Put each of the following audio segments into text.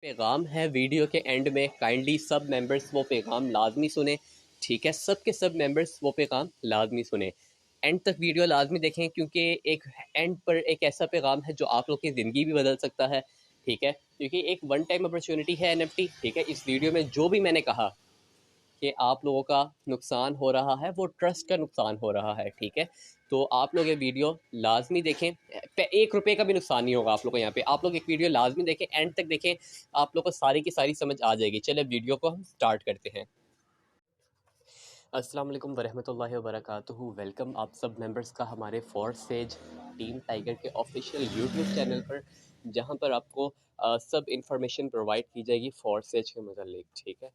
पैगाम है वीडियो के एंड में, काइंडली सब मेंबर्स वो पैगाम लाजमी सुने। ठीक है, सब के सब मेंबर्स वो पैगाम लाजमी सुने, एंड तक वीडियो लाजमी देखें, क्योंकि एक एंड पर एक ऐसा पैगाम है जो आप लोग की ज़िंदगी भी बदल सकता है। ठीक है, क्योंकि एक वन टाइम अपॉर्चुनिटी है एनएफटी। ठीक है, इस वीडियो में जो भी मैंने कहा कि आप लोगों का नुकसान हो रहा है, वो ट्रस्ट का नुकसान हो रहा है। ठीक है, तो आप लोग ये वीडियो लाजमी देखें। 1 रुपये का भी नुकसान नहीं होगा आप लोग को यहाँ पे। आप लोग एक वीडियो लाजमी देखें, एंड तक देखें, आप लोग को सारी की सारी समझ आ जाएगी। चले वीडियो को हम स्टार्ट करते हैं। अस्सलाम वालेकुम वरहमतुल्लाहि वबरकातुहू। वेलकम आप सब मेंबर्स का हमारे फोर्स सेज टीम टाइगर के ऑफिशियल यूट्यूब चैनल पर, जहां पर आपको सब इंफॉर्मेशन प्रोवाइड की जाएगी फोर्स सेज के मतलब। ठीक है,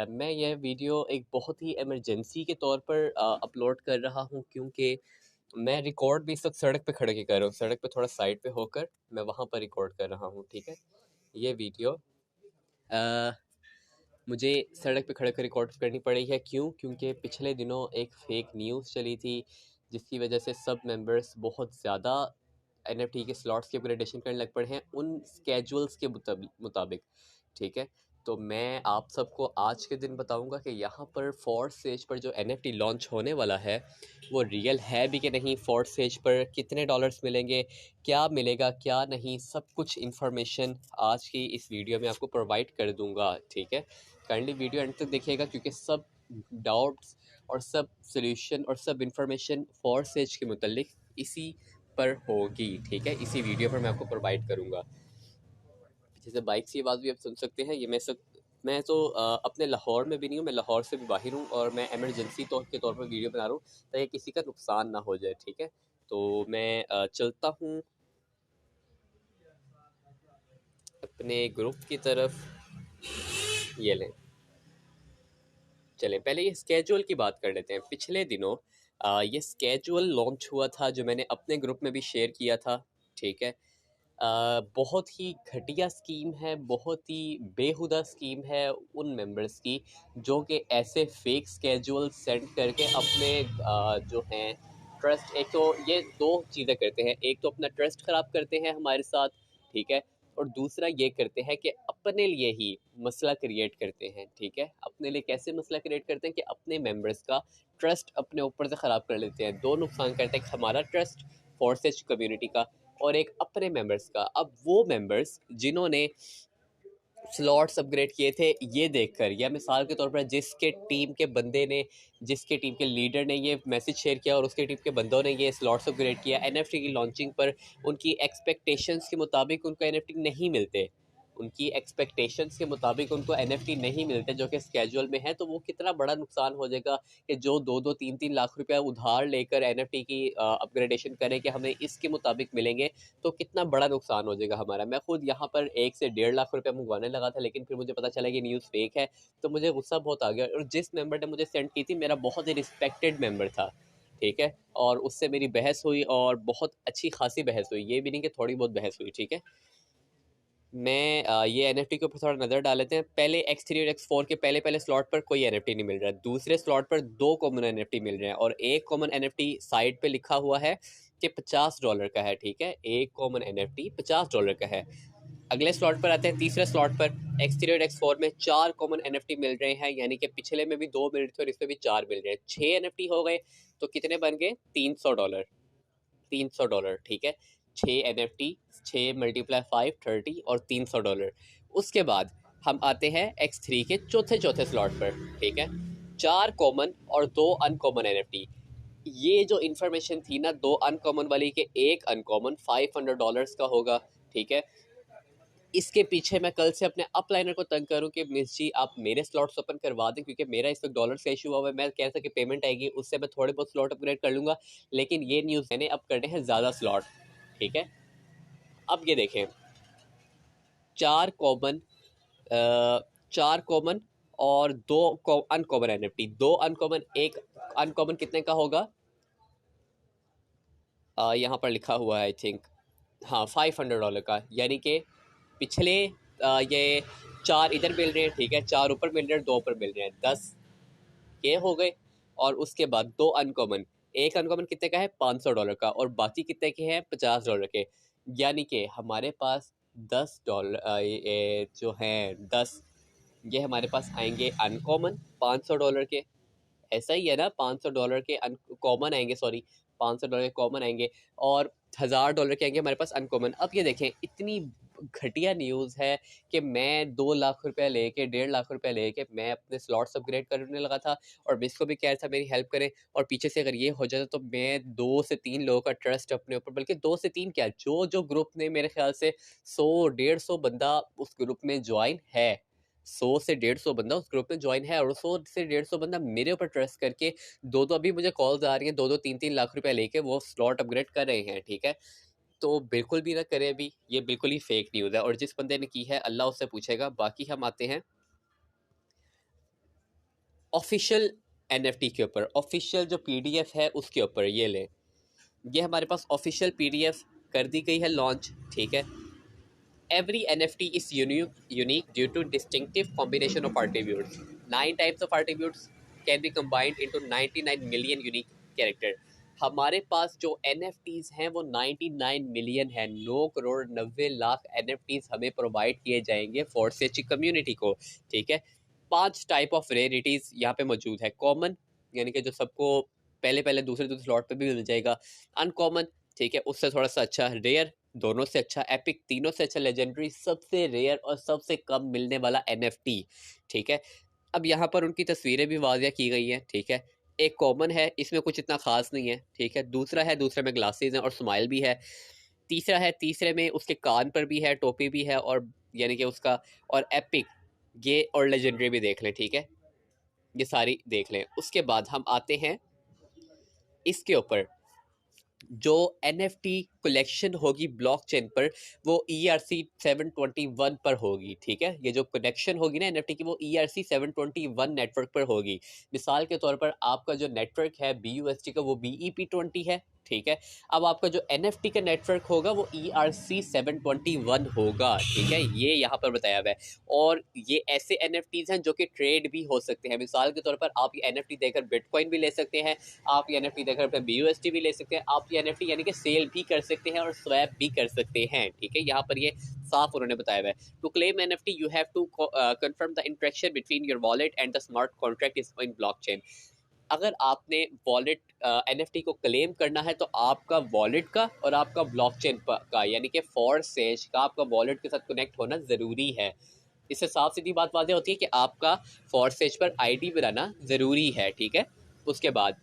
मैं यह वीडियो एक बहुत ही इमरजेंसी के तौर पर अपलोड कर रहा हूं, क्योंकि मैं रिकॉर्ड भी इस वक्त सड़क पे खड़े के कर रहा हूँ। सड़क पे थोड़ा साइड पे होकर मैं वहाँ पर रिकॉर्ड कर रहा हूँ। ठीक है, ये वीडियो मुझे सड़क पे खड़े होकर रिकॉर्ड करनी पड़ी है। क्यों? क्योंकि पिछले दिनों एक फ़ेक न्यूज़ चली थी, जिसकी वजह से सब मेंबर्स बहुत ज़्यादा एनएफटी के स्लॉट्स की अपग्रेडेशन करने लग पड़े हैं उन स्केजुअल्स के मुताबिक। ठीक है, तो मैं आप सबको आज के दिन बताऊंगा कि यहाँ पर फोर्स सेज पर जो एनएफटी लॉन्च होने वाला है वो रियल है भी कि नहीं, फोर्स सेज पर कितने डॉलर्स मिलेंगे, क्या मिलेगा क्या नहीं, सब कुछ इन्फॉर्मेशन आज की इस वीडियो में आपको प्रोवाइड कर दूंगा। ठीक है, काइंडली वीडियो एंड तक देखिएगा, क्योंकि सब डाउट्स और सब सॉल्यूशन और सब इंफॉर्मेशन फोर्स सेज के मुतल्लिक इसी पर होगी। ठीक है, इसी वीडियो पर मैं आपको प्रोवाइड करूँगा। जैसे बाइक की आवाज़ भी आप सुन सकते हैं। ये मैं तो अपने लाहौर में भी नहीं हूँ, मैं लाहौर से भी बाहर हूँ, और मैं एमरजेंसी के तौर पर वीडियो बना रहा हूँ ताकि किसी का नुकसान ना हो जाए। ठीक है, तो मैं चलता हूँ अपने ग्रुप की तरफ। ये लें, चलें पहले ये स्केजुअल की बात कर लेते हैं। पिछले दिनों ये स्केजुअल लॉन्च हुआ था, जो मैंने अपने ग्रुप में भी शेयर किया था। ठीक है, बहुत ही घटिया स्कीम है, बहुत ही बेहुदा स्कीम है उन मेंबर्स की जो कि ऐसे फेक स्केजुअल सेंड करके अपने जो हैं ट्रस्ट, एक तो ये दो चीज़ें करते हैं, एक तो अपना ट्रस्ट ख़राब करते हैं हमारे साथ। ठीक है, और दूसरा ये करते हैं कि अपने लिए ही मसला क्रिएट करते हैं। ठीक है, अपने लिए कैसे मसला क्रिएट करते हैं कि अपने मेंबर्स का ट्रस्ट अपने ऊपर से ख़राब कर लेते हैं। दो नुकसान करते हैं, हमारा ट्रस्ट फोर्सेज कम्युनिटी का, और एक अपने मेंबर्स का। अब वो मेंबर्स जिन्होंने स्लॉट्स अपग्रेड किए थे ये देखकर, या मिसाल के तौर पर जिसके टीम के बंदे ने, जिसके टीम के लीडर ने ये मैसेज शेयर किया और उसके टीम के बंदों ने ये स्लॉट्स अपग्रेड किया, एनएफटी की लॉन्चिंग पर उनकी एक्सपेक्टेशंस के मुताबिक उनको एनएफटी नहीं मिलते, उनकी एक्सपेक्टेशंस के मुताबिक उनको एनएफटी नहीं मिलते जो कि स्केजुअल में है, तो वो कितना बड़ा नुकसान हो जाएगा कि जो 2-2 3-3 लाख रुपया उधार लेकर एनएफटी की अपग्रेडेशन करें कि हमें इसके मुताबिक मिलेंगे, तो कितना बड़ा नुकसान हो जाएगा हमारा। मैं खुद यहाँ पर 1 से 1.5 लाख रुपया मंगवाने लगा था, लेकिन फिर मुझे पता चला कि न्यूज़ फेक है, तो मुझे गुस्सा बहुत आ गया। और जिस मेंबर ने मुझे सेंड की थी मेरा बहुत ही रिस्पेक्टेड मेंबर था। ठीक है, और उससे मेरी बहस हुई, और बहुत अच्छी खासी बहस हुई, ये भी नहीं कि थोड़ी बहुत बहस हुई। ठीक है, मैं ये एनएफटी के ऊपर थोड़ा नज़र डाल लेते हैं। पहले X3 और X4 के पहले पहले स्लॉट पर कोई एनएफटी नहीं मिल रहा है, दूसरे स्लॉट पर 2 कॉमन एनएफटी मिल रहे हैं, और एक कॉमन एनएफटी साइड पे लिखा हुआ है कि $50 का है। ठीक है, एक कॉमन एनएफटी $50 का है। अगले स्लॉट पर आते हैं, तीसरे स्लॉट पर X3 और X4 में 4 कॉमन एनएफटी मिल रहे हैं, यानी कि पिछले में भी 2 मिल रहे थे और इसमें भी 4 मिल रहे हैं। 6 एनएफटी हो गए, तो कितने बन गए? $300। $300। ठीक है, 6 NFT, 6 × 5 30 और $300। उसके बाद हम आते हैं X3 के चौथे चौथे स्लॉट पर। ठीक है, 4 कॉमन और 2 अनकॉमन NFT। ये जो इन्फॉर्मेशन थी ना, 2 अनकॉमन वाली के एक अनकॉमन $500 का होगा। ठीक है, इसके पीछे मैं कल से अपने अपलाइनर को तंग करूं कि मिस जी आप मेरे स्लॉट्स ओपन करवा दें, क्योंकि मेरा इस वक्त डॉलर का इशू हुआ है। मैं कह रहा था कि पेमेंट आएगी, उससे मैं थोड़े बहुत स्लॉट अपग्रेड कर लूँगा, लेकिन ये न्यूज़ मैंने अब करने हैं ज़्यादा स्लॉट। ठीक है, अब ये देखें, 4 कॉमन, 4 कॉमन और 2 अनकॉमन एनएफटी। 2 अनकॉमन, एक अनकॉमन कितने का होगा? यहाँ पर लिखा हुआ है आई थिंक, हाँ $500 का, यानी कि पिछले ये 4 इधर मिल रहे हैं। ठीक है, 4 ऊपर मिल रहे हैं, 2 ऊपर मिल रहे हैं, 10 ये हो गए। और उसके बाद 2 अनकॉमन, एक अनकॉमन कितने का है? $500 का, और बाकी कितने के हैं? $50 के। यानी कि हमारे पास $10 ये जो हैं 10, ये हमारे पास आएंगे अनकॉमन $500 के। ऐसा ही है ना, $500 के कॉमन आएंगे, सॉरी $500 के कॉमन आएंगे, और $1000 के आएंगे हमारे पास अनकॉमन। अब ये देखें, इतनी घटिया न्यूज़ है कि मैं 2 लाख रुपया लेके, 1.5 लाख रुपया लेके मैं अपने स्लॉट्स अपग्रेड करने लगा था, और मैं इसको भी कह रहा था मेरी हेल्प करें, और पीछे से अगर ये हो जाता तो मैं 2 से 3 लोगों का ट्रस्ट अपने ऊपर, बल्कि 2 से 3 क्या, जो जो ग्रुप ने मेरे ख्याल से 100-150 बंदा उस ग्रुप में ज्वाइन है, 100 से 150 बंदा उस ग्रुप में ज्वाइन है, और 100 से 150 बंदा मेरे ऊपर ट्रस्ट करके दो दो अभी मुझे कॉल्स आ रही हैं, 2-2 3-3 लाख रुपया लेके वो स्लॉट अपग्रेड कर रहे हैं, ठीक है। तो बिल्कुल भी ना करें अभी, ये बिल्कुल ही फेक न्यूज़ है, और जिस बंदे ने की है अल्लाह उससे पूछेगा। बाकी हम आते हैं ऑफिशियल एनएफटी के ऊपर, ऑफिशियल जो पीडीएफ है उसके ऊपर। ये ले, ये हमारे पास ऑफिशियल पीडीएफ कर दी गई है लॉन्च, ठीक है। Every NFT is unique due to distinctive combination of attributes. 9 types of attributes can be combined into 99 million unique character. हमारे पास जो NFTs हैं वो 99 मिलियन है, 9 करोड़ 90 लाख NFTs हमें प्रोवाइड किए जाएंगे फॉरसेची कम्युनिटी को, ठीक है। 5 टाइप ऑफ रेयरिटीज यहाँ पे मौजूद है। कॉमन, यानी कि जो सबको पहले पहले दूसरे दूसरे स्लॉट पे भी मिल जाएगा। अनकॉमन, ठीक है, उससे थोड़ा सा अच्छा। रेयर, दोनों से अच्छा। एपिक, तीनों से अच्छा। लेजेंडरी, सबसे रेयर और सबसे कम मिलने वाला NFT, ठीक है। अब यहाँ पर उनकी तस्वीरें भी वाज़िया की गई हैं, ठीक है। एक कॉमन है, इसमें कुछ इतना खास नहीं है, ठीक है। दूसरा है, दूसरे में ग्लासेस हैं और स्माइल भी है। तीसरा है, तीसरे में उसके कान पर भी है, टोपी भी है, और यानी कि उसका, और एपिक, ये और लेजेंडरी भी देख लें, ठीक है। ये सारी देख लें। उसके बाद हम आते हैं इसके ऊपर, जो NFT कलेक्शन होगी ब्लॉकचेन पर, वो ERC-721 पर होगी, ठीक है। ये जो कनेक्शन होगी ना NFT की, वो ERC-721 नेटवर्क पर होगी। मिसाल के तौर पर आपका जो नेटवर्क है BUSD का, वो BEP20 है, ठीक है। अब आपका जो NFT का नेटवर्क होगा वो ERC-721 होगा, ठीक है। ये यहाँ पर बताया हुआ है। और ये ऐसे NFTs हैं जो कि ट्रेड भी हो सकते हैं। मिसाल के तौर पर आप ये NFT देकर बिटकॉइन भी ले सकते हैं, आप ये NFT देकर अपना BUSD भी ले सकते हैं, आप ये NFT यानी कि सेल भी कर सकते हैं और स्वैप भी कर सकते हैं, ठीक है। यहाँ पर ये साफ उन्होंने बताया हुआ है। To claim NFT you have to confirm the interaction between your wallet and the smart contract is in blockchain. अगर आपने वॉलेट NFT को क्लेम करना है तो आपका वॉलेट का और आपका ब्लॉकचेन का, यानी कि फॉरसेज का, आपका वॉलेट के साथ कनेक्ट होना ज़रूरी है। इससे साफ सीधी बात वाज़ेह होती है कि आपका फॉरसेज पर ID बनाना ज़रूरी है, ठीक है। उसके बाद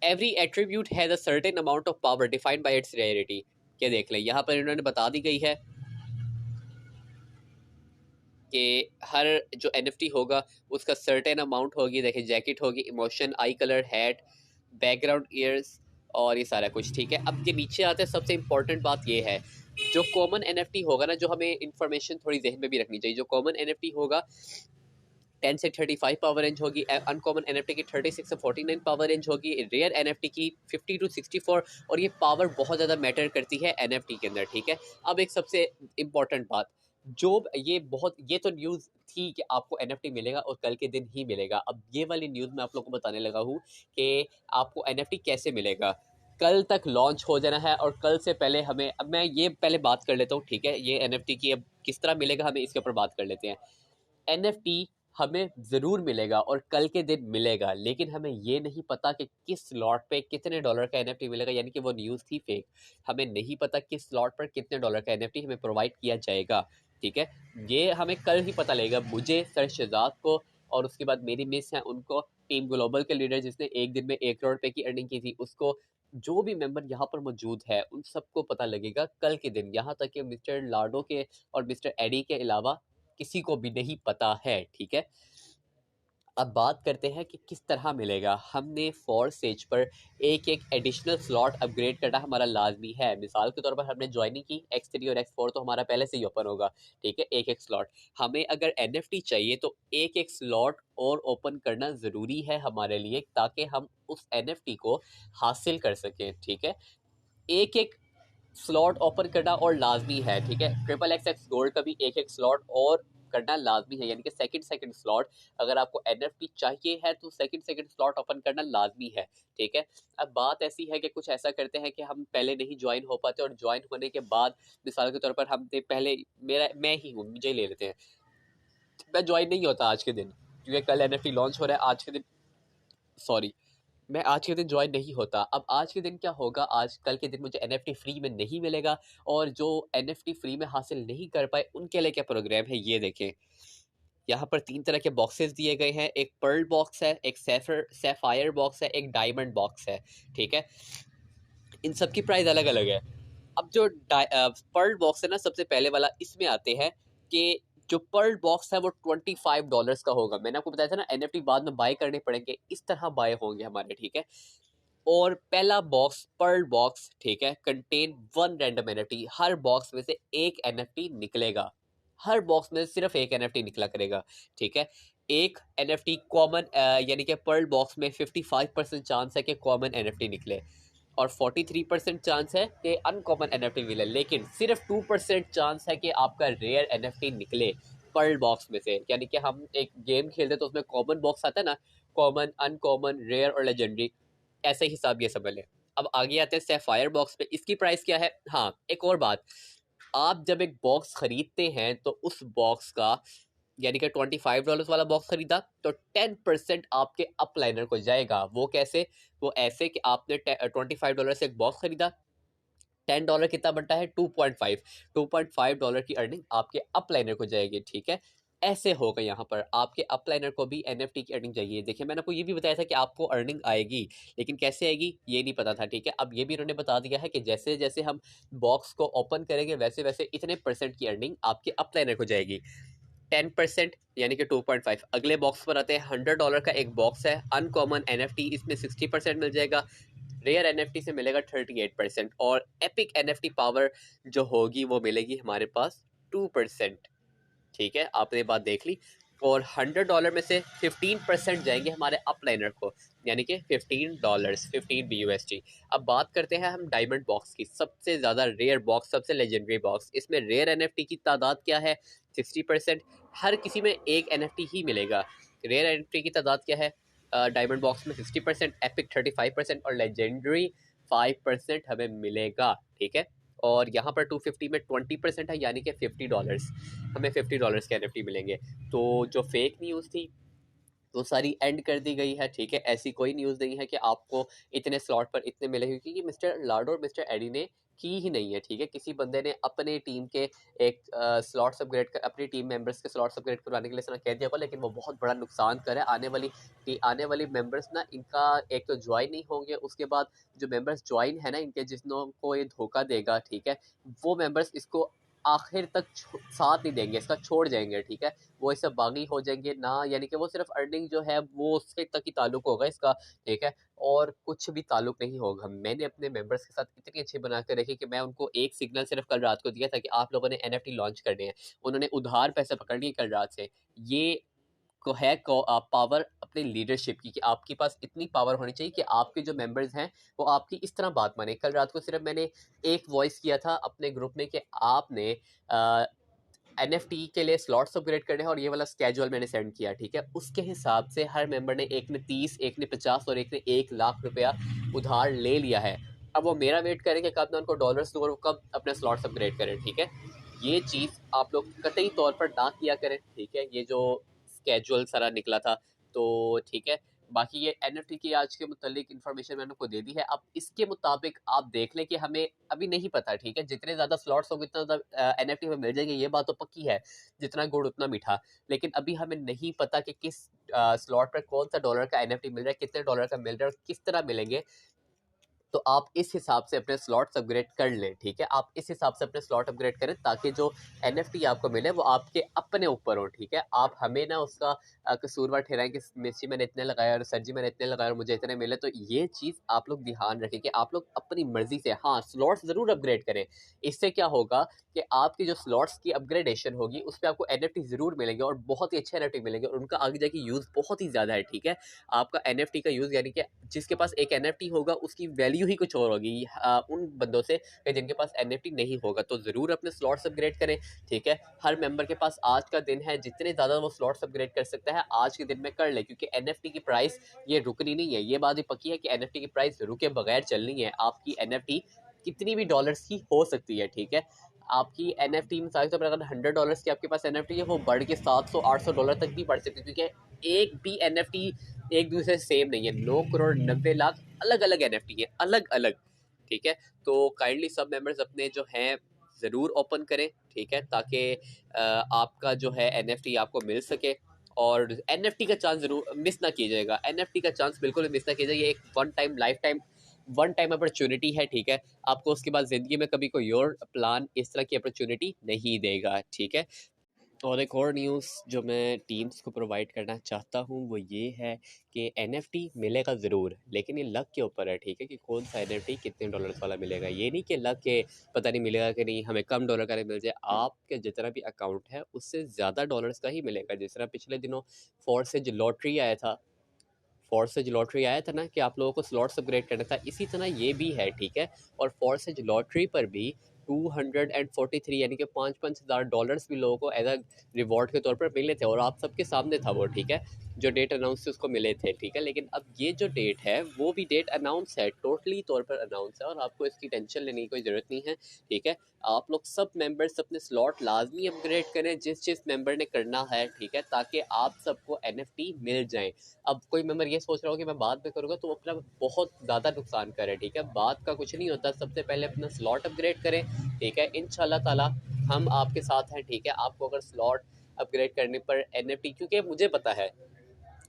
every attribute has a certain amount of power defined by it's rarity. क्या देख लें, यहाँ पर इन्होंने बता दी गई है कि हर जो NFT होगा उसका सर्टेन अमाउंट होगी। देखिए, जैकेट होगी, इमोशन, आई कलर, हैट, बैकग्राउंड, ईयर्स, और ये सारा कुछ, ठीक है। अब ये नीचे आते हैं, सबसे इंपॉर्टेंट बात ये है, जो कॉमन NFT होगा ना, जो हमें इंफॉर्मेशन थोड़ी जहन में भी रखनी चाहिए। जो कॉमन NFT होगा 10 से 35 पावर रेंज होगी, अनकॉमन NFT की 36 से 49 पावर रेंज होगी, रेयर NFT की 50 to 64, और ये पावर बहुत ज़्यादा मैटर करती है NFT के अंदर, ठीक है। अब एक सबसे इम्पॉर्टेंट बात, जो ये तो न्यूज़ थी कि आपको NFT मिलेगा और कल के दिन ही मिलेगा। अब ये वाली न्यूज़ मैं आप लोगों को बताने लगा हूँ कि आपको NFT कैसे मिलेगा। कल तक लॉन्च हो जाना है, और कल से पहले हमें, अब मैं ये पहले बात कर लेता हूँ, ठीक है। ये NFT की अब किस तरह मिलेगा हमें, इसके ऊपर बात कर लेते हैं। NFT हमें ज़रूर मिलेगा और कल के दिन मिलेगा, लेकिन हमें ये नहीं पता कि किस स्लॉट पे कितने डॉलर का NFT मिलेगा, यानी कि वो न्यूज़ थी फेक। हमें नहीं पता किस स्लॉट पर कितने डॉलर का NFT हमें प्रोवाइड किया जाएगा, ठीक है। ये हमें कल ही पता लगेगा, मुझे, सर शहजाद को, और उसके बाद मेरी मिस हैं उनको, टीम ग्लोबल के लीडर जिसने एक दिन में 1 करोड़ रुपए की अर्निंग की थी उसको, जो भी मेंबर यहाँ पर मौजूद है उन सबको पता लगेगा कल के दिन। यहाँ तक कि मिस्टर लाडो के और मिस्टर एडी के अलावा किसी को भी नहीं पता है, ठीक है। अब बात करते हैं कि किस तरह मिलेगा। हमने फॉरसेज पर एक एक एडिशनल स्लॉट अपग्रेड करना हमारा लाजमी है। मिसाल के तौर पर हमने ज्वाइनिंग की X3 और X4, तो हमारा पहले से ही ओपन होगा, ठीक है, एक एक स्लॉट। हमें अगर NFT चाहिए तो एक एक स्लॉट और ओपन करना ज़रूरी है हमारे लिए, ताकि हम उस NFT को हासिल कर सकें, ठीक है। एक एक स्लॉट ओपन करना और लाजमी है, ठीक है। XXX गोल्ड का भी एक एक स्लॉट और करना लाजमी है, यानी कि सेकंड स्लॉट अगर आपको एनएफटी चाहिए है तो सेकंड स्लॉट ओपन करना लाजमी है, ठीक है। अब बात ऐसी है कि कुछ ऐसा करते हैं कि हम पहले नहीं ज्वाइन हो पाते और ज्वाइन होने के बाद मिसाल के तौर पर हम पहले मैं ही हूँ, मुझे ले लेते हैं, मैं ज्वाइन नहीं होता आज के दिन क्योंकि कल एनएफटी लॉन्च हो रहा है, आज के दिन सॉरी मैं आज के दिन ज्वाइन नहीं होता। अब आज के दिन क्या होगा, आज कल के दिन मुझे एनएफटी फ्री में नहीं मिलेगा और जो एनएफटी फ्री में हासिल नहीं कर पाए उनके लिए क्या प्रोग्राम है ये देखें। यहाँ पर 3 तरह के बॉक्सेस दिए गए हैं, एक पर्ल बॉक्स है, एक सैफायर बॉक्स है, एक डायमंड बॉक्स है, ठीक है। इन सब की प्राइस अलग अलग है। अब जो पर्ल बॉक्स है ना, सबसे पहले वाला, इसमें आते हैं कि जो पर्ल बॉक्स है वो $25 का होगा। मैंने आपको बताया था ना एनएफटी बाद में बाय करने पड़ेंगे, इस तरह बाय होंगे हमारे, ठीक है। और पहला बॉक्स पर्ल बॉक्स, ठीक है, कंटेन 1 रैंडम एनएफटी, हर बॉक्स में से एक एनएफटी निकलेगा, हर बॉक्स में सिर्फ एक एनएफटी निकला करेगा, ठीक है। एक एनएफटी कॉमन, यानी कि पर्ल बॉक्स में 55% चांस है कि कॉमन एनएफटी निकले और 43% चांस है कि अनकॉमन एनएफटी मिले, लेकिन सिर्फ 2% चांस है कि आपका रेयर एनएफटी निकले पर्ल बॉक्स में से। यानी कि हम एक गेम खेलते तो उसमें कॉमन बॉक्स आता है ना, कॉमन, अनकॉमन, रेयर और लेजेंडरी, ऐसे हिसाब ये समझ लें। अब आगे आते हैं सैफायर बॉक्स पे, इसकी प्राइस क्या है। हाँ, एक और बात, आप जब एक बॉक्स खरीदते हैं तो उस बॉक्स का, यानी कि $25 वाला बॉक्स खरीदा तो 10% आपके अपलाइनर को जाएगा। वो कैसे, वो ऐसे कि आपने $25 से एक बॉक्स खरीदा, $10 कितना बनता है, 2.5 की अर्निंग आपके अपलाइनर को जाएगी, ठीक है। ऐसे होगा, यहाँ पर आपके अपलाइनर को भी एनएफटी की अर्निंग चाहिए। देखिए मैंने आपको ये भी बताया था कि आपको अर्निंग आएगी, लेकिन कैसे आएगी ये नहीं पता था, ठीक है। अब ये भी उन्होंने बता दिया है कि जैसे जैसे हम बॉक्स को ओपन करेंगे वैसे वैसे इतने परसेंट की अर्निंग आपके अपलाइनर को जाएगी। 10% यानी कि 2.5। अगले बॉक्स पर आते हैं, $100 का एक बॉक्स है, अनकॉमन एनएफटी, इसमें 60% मिल जाएगा, रेयर एनएफटी से मिलेगा 38% और एपिक एनएफटी पावर जो होगी वो मिलेगी हमारे पास 2%, ठीक है। आपने बात देख ली। और $100 में से 15% जाएंगे हमारे अपलाइनर को, यानी कि $15, 15 BUSD। अब बात करते हैं हम डायमंड बॉक्स की, सबसे ज़्यादा रेयर बॉक्स, सबसे लेजेंडरी बॉक्स। इसमें रेयर एनएफटी की तादाद क्या है, 60%, हर किसी में एक एनएफटी ही मिलेगा। रेयर एनएफटी की तादाद क्या है डायमंड बॉक्स में, 60%, एपिक 35% और लेजेंडरी 5% हमें मिलेगा, ठीक है। और यहाँ पर 250 में 20% है, यानी कि $50, हमें $50 के एनएफटी मिलेंगे। तो जो फेक न्यूज़ थी वो सारी एंड कर दी गई है, ठीक है। ऐसी कोई न्यूज़ नहीं है कि आपको इतने स्लॉट पर इतने मिलेंगे, क्योंकि मिस्टर लार्डो और मिस्टर एडी ने की ही नहीं है, ठीक है। किसी बंदे ने अपने टीम के एक स्लॉट्स अपग्रेड कर, अपनी टीम मेंबर्स के स्लॉट्स अपग्रेड करवाने के लिए इसने कह दिया होगा, लेकिन वो बहुत बड़ा नुकसान करे आने वाली मेंबर्स ना, इनका एक तो ज्वाइन नहीं होंगे, उसके बाद जो मेंबर्स ज्वाइन है ना इनके, जिसनों को ये धोखा देगा, ठीक है, वो मेंबर्स इसको आखिर तक साथ नहीं देंगे, इसका छोड़ जाएंगे, ठीक है। वो इससे बागी हो जाएंगे ना, यानी कि वो सिर्फ अर्निंग जो है वो उससे तक ही ताल्लुक होगा इसका, ठीक है, और कुछ भी ताल्लुक नहीं होगा। मैंने अपने मेंबर्स के साथ इतनी अच्छी बना कर रखी कि मैं उनको एक सिग्नल सिर्फ कल रात को दिया था कि आप लोगों ने एनएफटी लॉन्च करने हैं, उन्होंने उधार पैसे पकड़ लिए कल रात से। ये को है पावर अपनी लीडरशिप की, कि आपके पास इतनी पावर होनी चाहिए कि आपके जो मेंबर्स हैं वो आपकी इस तरह बात माने। कल रात को सिर्फ मैंने एक वॉइस किया था अपने ग्रुप में कि आपने एनएफटी के लिए स्लॉट्स अपग्रेड करने हैं और ये वाला स्केजुअल मैंने सेंड किया, ठीक है। उसके हिसाब से हर मेंबर ने, एक ने 30, एक ने 50 और एक ने 1 लाख रुपया उधार ले लिया है। अब वो मेरा वेट करें कि कब मैं उनको डॉलर्स दूँ और वो कब अपने स्लॉट्स अपग्रेड करें, ठीक है। ये चीज़ आप लोग कतई तौर पर ना किया करें, ठीक है। ये जो स्केजुअल सारा निकला था तो ठीक है। बाकी ये एनएफटी की आज के मुतालिक इन्फॉर्मेशन मैंने आपको दे दी है। अब इसके मुताबिक आप देख लें कि हमें अभी नहीं पता, ठीक है। जितने ज़्यादा स्लॉट्स होंगे उतना ज़्यादा एनएफटी में मिल जाएंगे, ये बात तो पक्की है, जितना गुड़ उतना मीठा। लेकिन अभी हमें नहीं पता कि किस स्लॉट पर कौन सा डॉलर का एनएफटी मिल रहा है, कितने डॉलर का मिल रहा है और किस तरह मिलेंगे। तो आप इस हिसाब से अपने स्लॉट्स अपग्रेड कर लें, ठीक है। आप इस हिसाब से अपने स्लॉट अपग्रेड करें ताकि जो एनएफटी आपको मिले वो आपके अपने ऊपर हो, ठीक है। आप हमें ना उसका कसूरवार ठहराएं कि मिस्सी मैंने इतने लगाया और सर जी मैंने इतने लगाया और मुझे इतने मिले। तो ये चीज़ आप लोग ध्यान रखें कि आप लोग अपनी मर्जी से, हाँ, स्लॉट्स ज़रूर अपग्रेड करें। इससे क्या होगा कि आपकी जो स्लॉट्स की अपग्रेडेशन होगी उस पर आपको एनएफटी ज़रूर मिलेंगे और बहुत ही अच्छे एनएफटी मिलेंगे और उनका आगे जाके यूज़ बहुत ही ज़्यादा है, ठीक है। आपका एनएफटी का यूज़, यानी कि जिसके पास एक एनएफटी होगा उसकी वैल्यू वैल्यू ही कुछ और होगी उन बंदों से कि जिनके पास NFT नहीं होगा। तो ज़रूर अपने स्लॉट्स अपग्रेड करें, ठीक है। हर मेंबर के पास आज का दिन है, जितने ज़्यादा वो स्लॉट्स अपग्रेड कर सकता है आज के दिन में कर ले, क्योंकि NFT की प्राइस ये रुकनी नहीं है। ये बात भी पक्की है कि NFT की प्राइस रुके बगैर चलनी है। आपकी NFT कितनी भी डॉलर्स की हो सकती है, ठीक है। आपकी NFT मिसाल के तौर पर अगर $100 की आपके पास NFT है, वो बढ़ के $700-800 तक भी बढ़ सकती है, क्योंकि एक भी NFT एक दूसरे से सेम नहीं है। 9 करोड़ 90 लाख अलग अलग NFT है, अलग अलग, ठीक है। तो काइंडली सब मेंबर्स अपने जो हैं ज़रूर ओपन करें, ठीक है, ताकि आपका जो है NFT आपको मिल सके। और NFT का चांस ज़रूर मिस ना कीजिएगा, NFT का चांस बिल्कुल मिस ना कीजिएगा। ये एक वन टाइम अपॉर्चुनिटी है, ठीक है। आपको उसके बाद ज़िंदगी में कभी कोई और प्लान इस तरह की अपॉर्चुनिटी नहीं देगा, ठीक है। और एक और न्यूज़ जो मैं टीम्स को प्रोवाइड करना चाहता हूँ वो ये है कि NFT मिलेगा ज़रूर, लेकिन ये लक के ऊपर है, ठीक है, कि कौन सा NFT कितने डॉलर्स वाला मिलेगा। ये नहीं कि लक के पता नहीं मिलेगा कि नहीं, हमें कम डॉलर का नहीं मिल जाए। आपके जितना भी अकाउंट है उससे ज़्यादा डॉलर्स का ही मिलेगा। जिस तरह पिछले दिनों फॉर्सेज लॉटरी आया था, ना कि आप लोगों को स्लॉट्स अपग्रेड करना था, इसी तरह ये भी है, ठीक है। और फॉर्सेज लॉटरी पर भी 243 यानी कि 5,000 डॉलर्स भी लोगों को एज अ रिवॉर्ड के तौर पर मिले थे, और आप सबके सामने था वो, ठीक है। जो डेट अनाउंस थी उसको मिले थे, ठीक है। लेकिन अब ये जो डेट है वो भी डेट अनाउंस है, टोटली तौर पर अनाउंस है, और आपको इसकी टेंशन लेने की कोई ज़रूरत नहीं है, ठीक है। आप लोग सब मेंबर्स अपने स्लॉट लाजमी अपग्रेड करें जिस मेंबर ने करना है, ठीक है, ताकि आप सबको NFT मिल जाए। अब कोई मेंबर ये सोच रहा हो कि मैं बाद में करूँगा, तो अपना बहुत ज़्यादा नुकसान करे, ठीक है। बात का कुछ नहीं होता, सबसे पहले अपना स्लॉट अपग्रेड करें, ठीक है। इंशाल्लाह ताला हम आपके साथ हैं, ठीक है। आपको अगर स्लॉट अपग्रेड करने पर NFT, क्योंकि मुझे पता है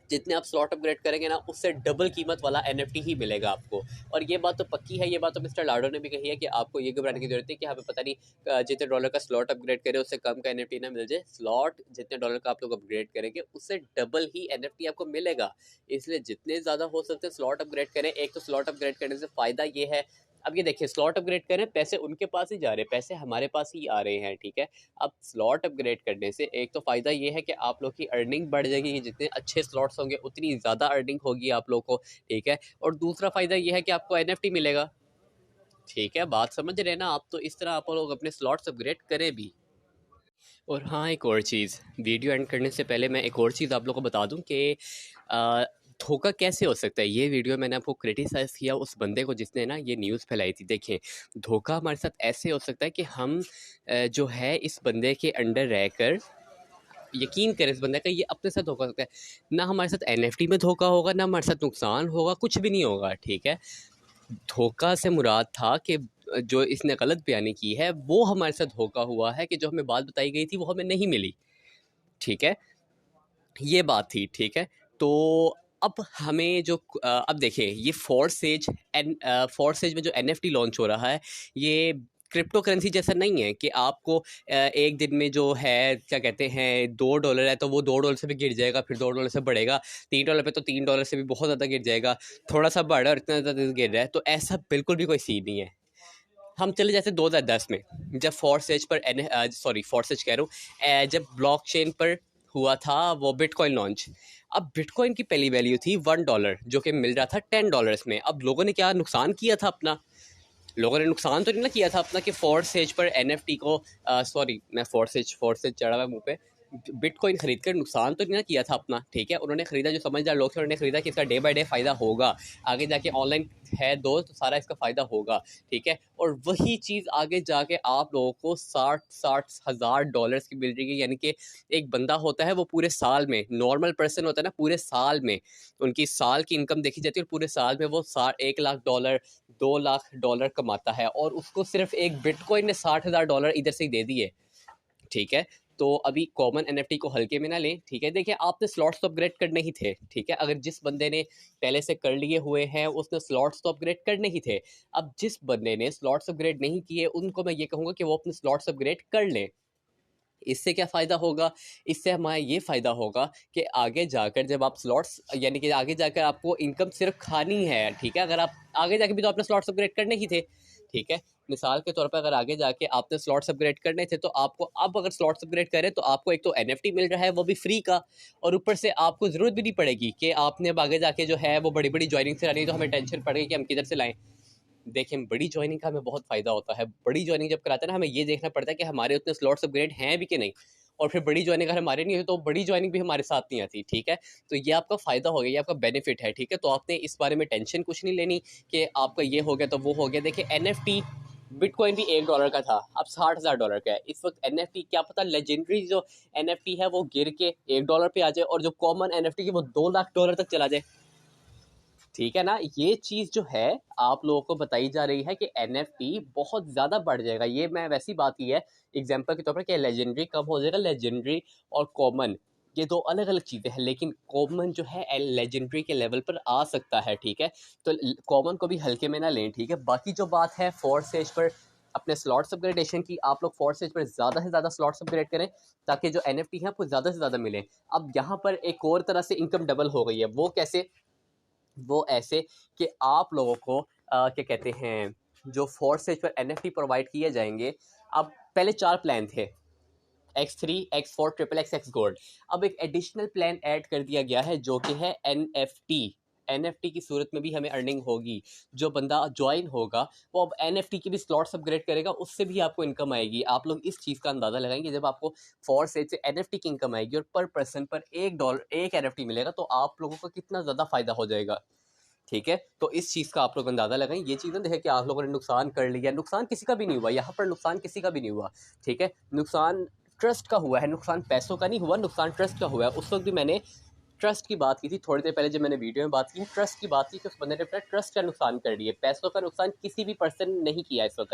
जितने आप स्लॉट अपग्रेड करेंगे ना उससे डबल कीमत वाला NFT ही मिलेगा आपको। और ये बात तो पक्की है, ये बात तो मिस्टर लाडो ने भी कही है कि आपको ये घबराने की जरूरत है कि हमें पता नहीं जितने डॉलर का स्लॉट अपग्रेड करें उससे कम का NFT ना मिल जाए। स्लॉट जितने डॉलर का आप लोग अपग्रेड करेंगे उससे डबल ही NFT आपको मिलेगा। इसलिए जितने ज़्यादा हो सकते हैं स्लॉट अपग्रेड करें। एक तो स्लॉट अपग्रेड करने से फ़ायदा ये है, अब ये देखिए, स्लॉट अपग्रेड करें, पैसे उनके पास ही जा रहे हैं, पैसे हमारे पास ही आ रहे हैं, ठीक है। अब स्लॉट अपग्रेड करने से एक तो फ़ायदा ये है कि आप लोग की अर्निंग बढ़ जाएगी, कि जितने अच्छे स्लॉट्स होंगे उतनी ज़्यादा अर्निंग होगी आप लोग को, ठीक है। और दूसरा फ़ायदा ये है कि आपको NFT मिलेगा, ठीक है। बात समझ रहे हैं ना आप? तो इस तरह आप लोग अपने स्लॉट्स अपग्रेड करें भी। और हाँ, एक और चीज़, वीडियो एंड करने से पहले मैं एक और चीज़ आप लोगों को बता दूं कि धोखा कैसे हो सकता है। ये वीडियो मैंने आपको क्रिटिसाइज़ किया उस बंदे को जिसने ना ये न्यूज़ फैलाई थी। देखिए, धोखा हमारे साथ ऐसे हो सकता है कि हम जो है इस बंदे के अंडर रहकर यकीन करें इस बंदे का, ये अपने साथ धोखा सकता है। ना हमारे साथ NFT में धोखा होगा, ना हमारे साथ नुकसान होगा, कुछ भी नहीं होगा, ठीक है। धोखा से मुराद था कि जो इसने गलत बयानी की है वो हमारे साथ धोखा हुआ है, कि जो हमें बात बताई गई थी वो हमें नहीं मिली, ठीक है। ये बात थी, ठीक है। तो अब हमें जो अब देखिए, ये फॉरसेज में जो NFT लॉन्च हो रहा है, ये क्रिप्टो करेंसी जैसा नहीं है कि आपको एक दिन में जो है क्या कहते हैं $2 है तो वो $2 से भी गिर जाएगा, फिर $2 से बढ़ेगा, $3 पे तो $3 से भी बहुत ज़्यादा गिर जाएगा, थोड़ा सा बढ़ा और इतना ज़्यादा गिर रहा है। तो ऐसा बिल्कुल भी कोई सीन नहीं है। हम चले जाते 2010 में, जब फॉरसेज कह रहा हूँ, जब ब्लॉकचेन पर हुआ था वो बिटकॉइन लॉन्च। अब बिटकॉइन की पहली वैल्यू थी $1, जो कि मिल रहा था $10 में। अब लोगों ने क्या नुकसान किया था अपना? लोगों ने नुकसान तो नहीं ना किया था अपना कि फॉरसेज पर NFT को मैं फॉरसेज चढ़ा हुआ मुंह पे, बिटकॉइन खरीद कर नुकसान तो नहीं ना किया था अपना, ठीक है। उन्होंने खरीदा, जो समझदार लोग थे उन्होंने खरीदा कि इसका डे बाय डे फ़ायदा होगा, आगे जाके ऑनलाइन है दोस्त तो सारा इसका फ़ायदा होगा, ठीक है। और वही चीज़ आगे जाके आप लोगों को 60 हज़ार डॉलर्स की मिल रही है। यानी कि एक बंदा होता है वो पूरे साल में, नॉर्मल पर्सन होता है ना, पूरे साल में उनकी साल की इनकम देखी जाती है, और पूरे साल में वो 1 लाख डॉलर $2 लाख कमाता है, और उसको सिर्फ एक बिटकॉइन ने $60,000 इधर से ही दे दिए, ठीक है। तो अभी कॉमन NFT को हल्के में ना लें, ठीक है। देखिए, आपने स्लॉट्स तो अपग्रेड करने ही थे, ठीक है। अगर जिस बंदे ने पहले से कर लिए हुए हैं उसने स्लॉट्स तो अपग्रेड करने ही थे। अब जिस बंदे ने स्लॉट्स अपग्रेड नहीं किए उनको मैं ये कहूँगा कि वो अपने स्लॉट्स अपग्रेड कर लें। इससे क्या फ़ायदा होगा? इससे हमारा ये फ़ायदा होगा कि आगे जाकर जब आप स्लॉट्स, यानी कि आगे जाकर आपको इनकम सिर्फ खानी है, ठीक है। अगर आप आगे जाके भी तो आपने स्लॉट्स अपग्रेड करने ही थे, ठीक है। मिसाल के तौर पर अगर आगे जाके आपने स्लॉट्स अपग्रेड करने थे तो आपको अब अगर स्लॉट्स अपग्रेड करें तो आपको एक तो NFT मिल रहा है वो भी फ्री का, और ऊपर से आपको ज़रूरत भी नहीं पड़ेगी कि आपने अब आगे जाके जो है वो बड़ी बड़ी ज्वाइनिंग से लानी है, तो हमें टेंशन पड़ गई कि हम किधर से लाएँ, देखें बड़ी ज्वाइनिंग का हमें बहुत फ़ायदा होता है। बड़ी ज्वाइनिंग जब कराते हैं ना, हमें ये देखना पड़ता है कि हमारे उतने स्लॉट्स अपग्रेड हैं भी कि नहीं, और फिर बड़ी ज्वाइनिंग अगर हमारे नहीं हुई तो बड़ी ज्वाइनिंग भी हमारे साथ नहीं आती, ठीक है। तो ये आपका फ़ायदा हो गया, ये आपका बेनिफिट है, ठीक है। तो आपने इस बारे में टेंशन कुछ नहीं लेनी कि आपका ये हो गया तो वो हो गया। देखिए NFT बिटकॉइन भी $1 का था, अब $60,000 का है इस वक्त। NFT क्या पता लेजेंडरी जो NFT है वो गिर के $1 पे आ जाए, और जो कॉमन NFT की वो $2 लाख तक चला जाए, ठीक है ना। ये चीज़ जो है आप लोगों को बताई जा रही है कि NFT बहुत ज़्यादा बढ़ जाएगा। ये मैं वैसी बात की है एग्जांपल के तौर पर कि लेजेंडरी कम हो जाएगा। लेजेंडरी और कॉमन ये दो अलग अलग चीज़ें हैं, लेकिन कॉमन जो है लेजेंडरी के लेवल पर आ सकता है, ठीक है। तो कॉमन को भी हल्के में ना लें, ठीक है। बाकी जो बात है फोर्थ स्टेज पर अपने स्लॉट्स अपग्रेडेशन की, आप लोग फोर्थ स्टेज पर ज़्यादा से ज़्यादा स्लॉट्स अपग्रेड करें ताकि जो NFT है आपको ज़्यादा से ज़्यादा मिले। अब यहाँ पर एक और तरह से इनकम डबल हो गई है। वो कैसे? वो ऐसे कि आप लोगों को क्या कहते हैं, जो फोर्थ स्टेज पर NFT प्रोवाइड किए जाएंगे। अब पहले 4 प्लान थे, X3, X4, triple x gold. अब एक एडिशनल प्लान ऐड कर दिया गया है जो कि है NFT की सूरत में भी हमें अर्निंग होगी। जो बंदा ज्वाइन होगा वो अब NFT की भी स्लॉट्स अपग्रेड करेगा, उससे भी आपको इनकम आएगी। आप लोग इस चीज़ का अंदाज़ा लगाएंगे, जब आपको फोर्थ स्टेज से NFT की इनकम आएगी और पर पर्सन पर एक NFT मिलेगा तो आप लोगों को कितना ज़्यादा फ़ायदा हो जाएगा, ठीक है। तो इस चीज़ का आप लोग अंदाज़ा लगाएं। ये चीज़ ना देखें कि आप लोगों ने नुकसान कर लिया, नुकसान किसी का भी नहीं हुआ यहाँ पर, नुकसान किसी का भी नहीं हुआ, ठीक है। नुकसान ट्रस्ट का हुआ है, नुकसान पैसों का नहीं हुआ, नुकसान ट्रस्ट का हुआ है। उस वक्त भी मैंने ट्रस्ट की बात की थी थोड़ी देर पहले, जब मैंने वीडियो में बात की है ट्रस्ट की बात की कि उस बंदे ने अपना ट्रस्ट का नुकसान कर दिया। पैसों का नुकसान किसी भी पर्सन ने नहीं किया इस वक्त,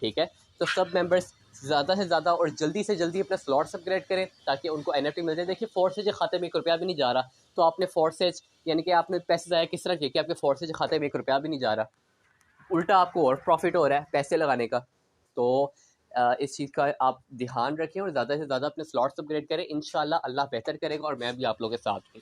ठीक है। तो सब मेंबर्स ज़्यादा से ज़्यादा और जल्दी से जल्दी अपने स्लॉट्स अपग्रेड करें ताकि उनको NFT मिल जाए। देखिए फोर्सेज के खाते में ₹1 भी नहीं जा रहा, तो आपने फोर्सेज यानी कि आपने पैसे ज़ाया किस तरह किए कि आपके फोर्सेज खाते में ₹1 भी नहीं जा रहा, उल्टा आपको और प्रॉफिट हो रहा है पैसे लगाने का। तो इस चीज़ का आप ध्यान रखें और ज़्यादा से ज़्यादा अपने स्लॉट्स अपग्रेड करें। इंशाल्लाह अल्लाह बेहतर करेगा और मैं भी आप लोगों के साथ हूँ।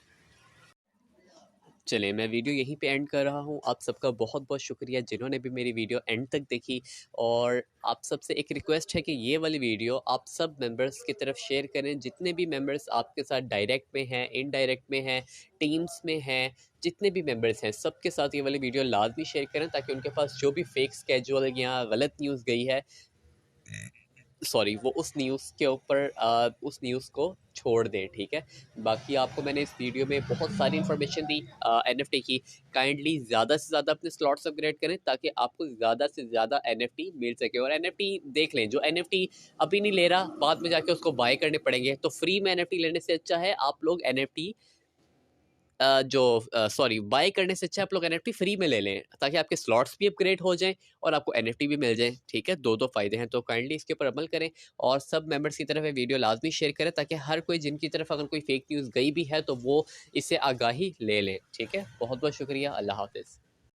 चलिए मैं वीडियो यहीं पे एंड कर रहा हूँ। आप सबका बहुत बहुत शुक्रिया जिन्होंने भी मेरी वीडियो एंड तक देखी, और आप सबसे एक रिक्वेस्ट है कि ये वाली वीडियो आप सब मेंबर्स की तरफ शेयर करें। जितने भी मेंबर्स आपके साथ डायरेक्ट में हैं, इनडायरेक्ट में हैं, टीम्स में हैं, जितने भी मेंबर्स हैं सबके साथ ये वाली वीडियो लाजमी शेयर करें ताकि उनके पास जो भी फेक स्केजुअल या गलत न्यूज़ गई है, सॉरी, वो उस न्यूज़ के ऊपर उस न्यूज़ को छोड़ दें, ठीक है। बाकी आपको मैंने इस वीडियो में बहुत सारी इन्फॉर्मेशन दी NFT की। काइंडली ज़्यादा से ज़्यादा अपने स्लॉट्स अपग्रेड करें ताकि आपको ज़्यादा से ज़्यादा NFT मिल सके। और NFT देख लें, जो NFT अभी नहीं ले रहा बाद में जाके उसको बाय करने पड़ेंगे, तो फ्री में NFT लेने से अच्छा है आप लोग NFT सॉरी, बाय करने से अच्छा आप लोग NFT फ्री में ले लें ताकि आपके स्लॉट्स भी अपग्रेड हो जाएं और आपको NFT भी मिल जाए, ठीक है। दो दो फ़ायदे हैं, तो काइंडली इसके ऊपर अमल करें और सब मेंबर्स की तरफ ये वीडियो लाजमी शेयर करें ताकि हर कोई जिनकी तरफ अगर कोई फेक न्यूज़ गई भी है तो वो इससे आगाही ले लें, ठीक है। बहुत बहुत शुक्रिया, अल्लाह हाफिज़।